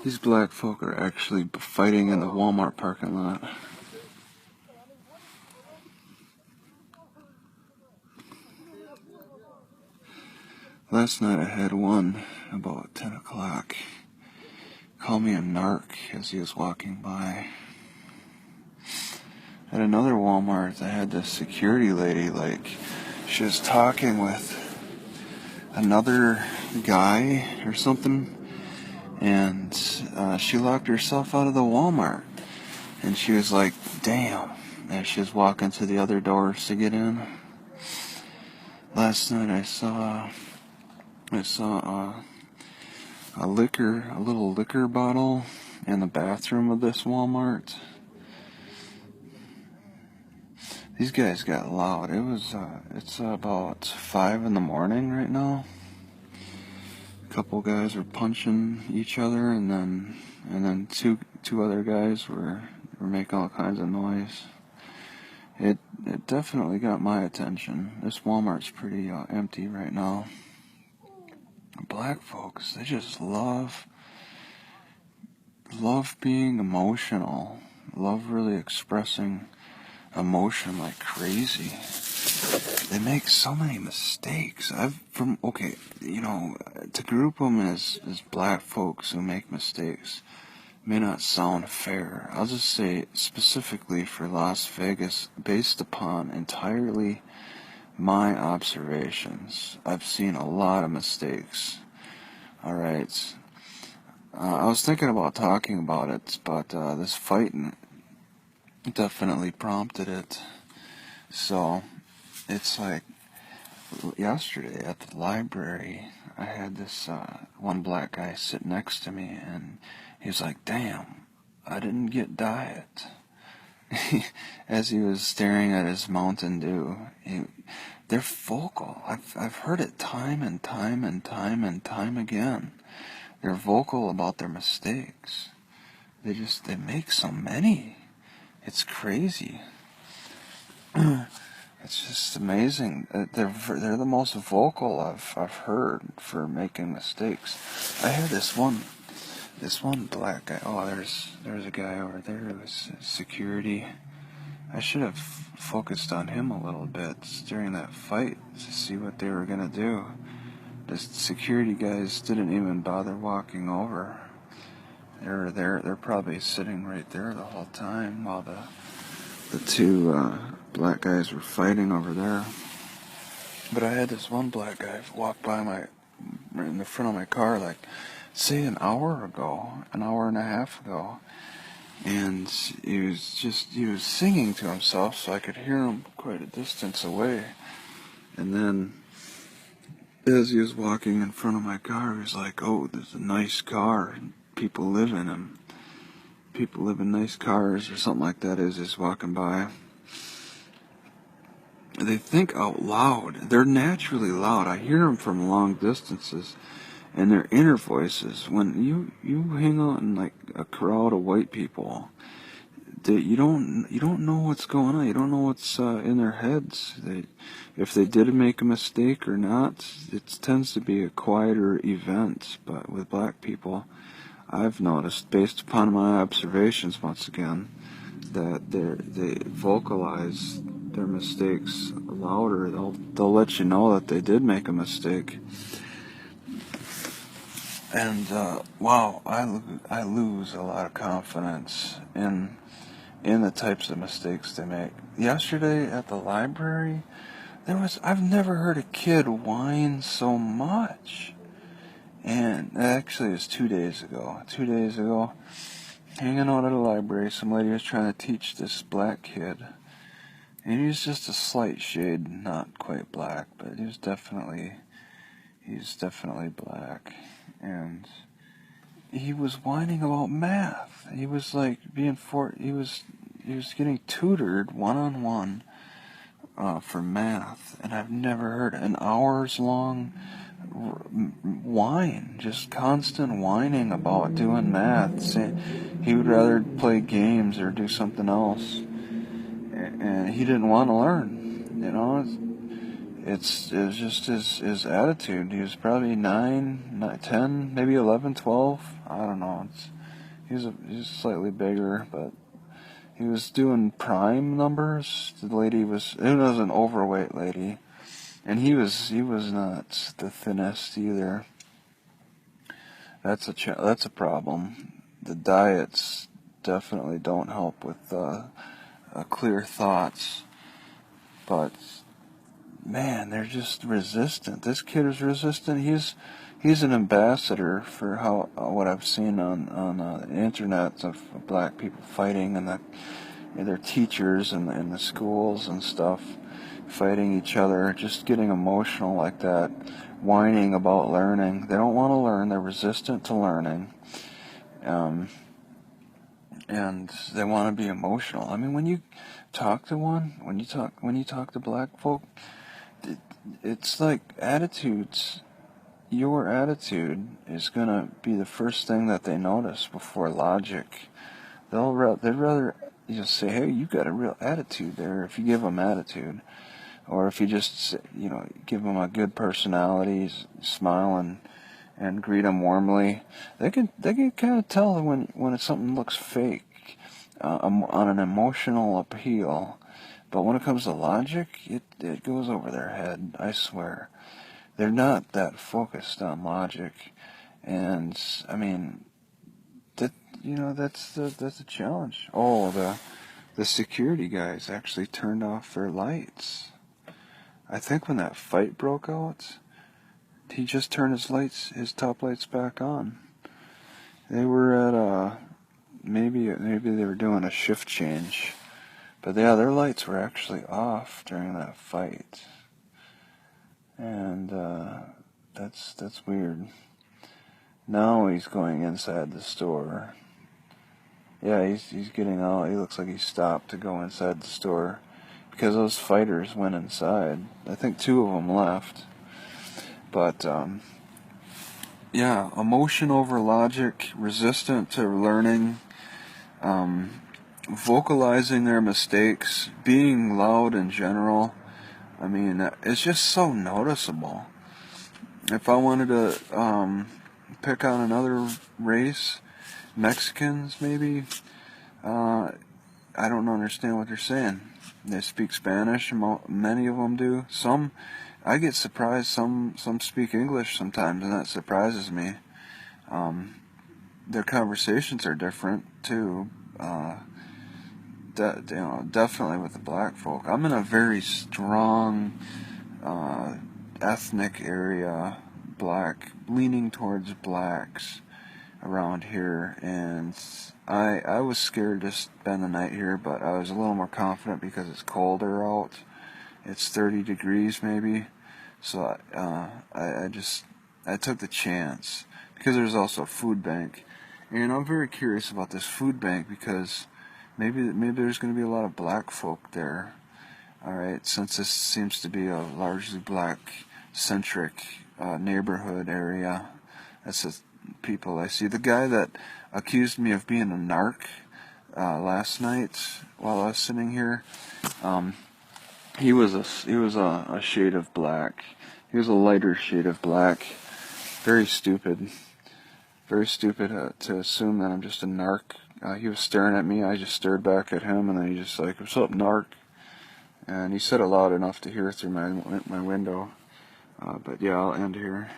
These black folk are actually fighting in the Walmart parking lot. Last night I had one about 10 o'clock call me a narc as he was walking by. At another Walmart, I had this security lady, she was talking with another guy or something, and she locked herself out of the Walmart. And she was like, damn, as she was walking to the other doors to get in. Last night I saw a little liquor bottle in the bathroom of this Walmart. These guys got loud. It's about 5 in the morning right now. A couple guys were punching each other, and then two other guys were making all kinds of noise. It definitely got my attention. This Walmart's pretty empty right now. Black folks, they just love being emotional, love really expressing emotion like crazy. They make so many mistakes. To group them as black folks who make mistakes may not sound fair. I'll just say specifically for Las Vegas, based upon entirely my observations, I've seen a lot of mistakes. Alright. I was thinking about talking about it, but this fight definitely prompted it. So, it's like yesterday at the library, I had this one black guy sit next to me, and he was like, damn, I didn't get diet. As he was staring at his Mountain Dew, they're vocal. I've heard it time and time and time and time again. They're vocal about their mistakes. They make so many. It's crazy. It's just amazing. They're the most vocal I've heard for making mistakes. I had this one black guy. Oh, there's a guy over there who was security. I should have focused on him a little bit during that fight to see what they were gonna do. The security guys didn't even bother walking over. They're probably sitting right there the whole time while the two black guys were fighting over there. But I had this one black guy walk by in the front of my car, say an hour and a half ago, and he was singing to himself, so I could hear him quite a distance away. And then, as he was walking in front of my car, he was like, "Oh, there's a nice car, and people live in them. People live in nice cars," or something like that, as he's walking by. They think out loud. They're naturally loud. I hear them from long distances, and their inner voices. When you hang out in a crowd of white people, you don't know what's going on. You don't know what's in their heads. If they did make a mistake or not, it tends to be a quieter event. But with black people, I've noticed, based upon my observations once again, that they vocalize their mistakes louder. They'll let you know that they did make a mistake. And wow, I lose a lot of confidence in the types of mistakes they make. Yesterday at the library, I've never heard a kid whine so much. And actually, it was 2 days ago. 2 days ago, hanging out at a library, some lady was trying to teach this black kid. And he was just a slight shade, not quite black, but he's definitely black. And he was whining about math. He was he was getting tutored one-on-one for math, and I've never heard an hours long whine, just constant whining about doing math. Saying he would rather play games or do something else, and he didn't want to learn. it was just his attitude. He was probably 10, maybe 11, 12. I don't know. He's slightly bigger, but he was doing prime numbers. It was an overweight lady, and he was not the thinnest either. That's a problem. The diets definitely don't help with clear thoughts, but man, they're just resistant. This kid is resistant. He's an ambassador for what I've seen on the internet of black people fighting and their teachers and the schools and stuff, fighting each other, just getting emotional like that, whining about learning. They don't want to learn. They're resistant to learning, and they want to be emotional. I mean, when you talk to when you talk to black folk, it's like attitudes. Your attitude is gonna be the first thing that they notice before logic. They'd rather just say, "Hey, you got a real attitude there." If you give them attitude, or if you just give them a good personality, smile and greet them warmly, they can kind of tell when something looks fake on an emotional appeal. But when it comes to logic, it goes over their head. I swear, they're not that focused on logic, and I mean that's the challenge. Oh, the security guys actually turned off their lights. I think when that fight broke out, he just turned his top lights back on. They were at maybe they were doing a shift change, but yeah, their lights were actually off during that fight, and that's weird. Now he's going inside the store. Yeah, he's getting out. He looks like he stopped to go inside the store because those fighters went inside. I think 2 of them left. But yeah, emotion over logic, resistant to learning, vocalizing their mistakes, being loud in general. I mean, it's just so noticeable. If I wanted to pick on another race, Mexicans maybe, I don't understand what they're saying. They speak Spanish, many of them do. Some, I get surprised, some speak English sometimes, and that surprises me. Their conversations are different, too. Definitely with the black folk. I'm in a very strong ethnic area, black, leaning towards blacks around here, and I was scared to spend the night here, but I was a little more confident because it's colder out. It's 30 degrees maybe, so I took the chance because there's also a food bank, and I'm very curious about this food bank because maybe there's going to be a lot of black folk there. All right, since this seems to be a largely black-centric neighborhood area, that's the people I see. The guy that accused me of being a narc last night while I was sitting here, he was a shade of black. He was a lighter shade of black. Very stupid. Very stupid to assume that I'm just a narc. He was staring at me. I just stared back at him, and then he just like, "What's up, narc?" And he said it loud enough to hear through my window. But yeah, I'll end here.